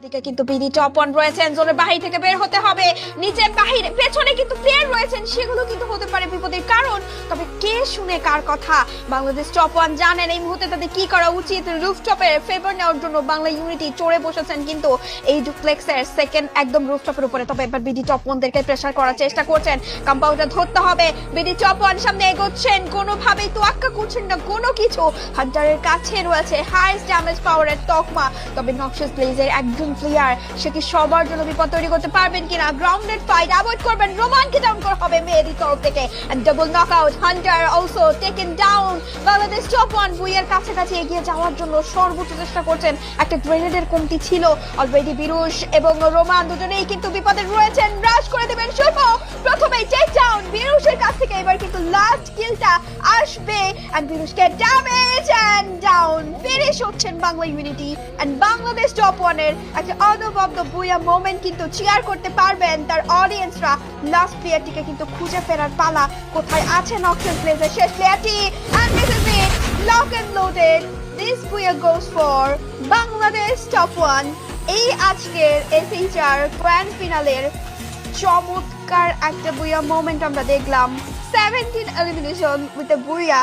দিকে কিন্তু BD top one রয়েছেন, জোনের বাহির থেকে বের হতে হবে। নিচে বাহিরে পেছনে কিন্তু প্লেয়ার রয়েছেন, সেগুলো কিন্তু হতে পারে বিপদের কারণ। তবে কে শুনে কার কথা? বাংলাদেশ টপ ওয়ান জানেন এই মুহূর্তে তাদের কি করা উচিত। রুফটপের ফেভার নেওয়ার জন্য বাংলা ইউনিটি চড়ে বসেছেন কিন্তু এই ডুপ্লেক্সের সেকেন্ড একদম রুফটপের উপরে। তবে এবার বিডি টপ ওয়ানদেরকে প্রেসার করার চেষ্টা করছেন, কম্পাউন্ডার ধরতে হবে। বিডি টপ ওয়ান সামনে এগোচ্ছেন, কোনোভাবেই তোয়াক্কা করছেন না কোনো কিছু। হান্টারের কাছে রয়েছে হাইস্ট ড্যামেজ পাওয়ারের তকমা। তবে নকশাস ব্লেজের একজন প্লেয়ার, সে কি সবার জন্য বিপদ তৈরি করতে পারবেন কিনা? গ্রাউন্ডেড ফাইট অ্যাভয়েড করবেন, রোমানকে ডাউন করা হবে মেয়েদের তরফ থেকে। And double knockout, hunter also taken down. Bangladesh top one বুইয়ের কাছাকাছি এগিয়ে যাওয়ার জন্য সর্বোচ্চ চেষ্টা করছেন। একটা গ্রেনেডের কমতি ছিল অলরেডি। বিরুষ এবং রোমান দুজনেই কিন্তু বিপদে রয়েছেন, রাশ করে দেবেন শুভ। প্রথমেই টেক ডাউন বিরুষের কাছ থেকে, এবার কিন্তু লাস্ট কিলটা আসবে। এন্ড বিরুষকে ড্যামেজ এন্ড ডাউন। ফিনিশ হচ্ছেন Bangla unity and Bangladesh top ওয়ানের একটা অনবদ্য বুয়া মোমেন্ট কিন্তু চেয়ার করতে পারবেন তার অডিয়েন্সরা। লাস্ট প্লেয়ারটিকে কিন্তু খুঁজে ফেরার পালা। কোথায় আছে নকশাস ব্লেজের শেষ প্লেয়ারটি? And this is it, lock and loaded. This booyah goes for Bangladesh top one. এই আজকের এসএইচআর গ্র্যান্ড ফিনালের চমৎকার একটা বুয়া মোমেন্ট আমরা দেখলাম। 17 এলিমিনেশন উইথ এ বুয়া।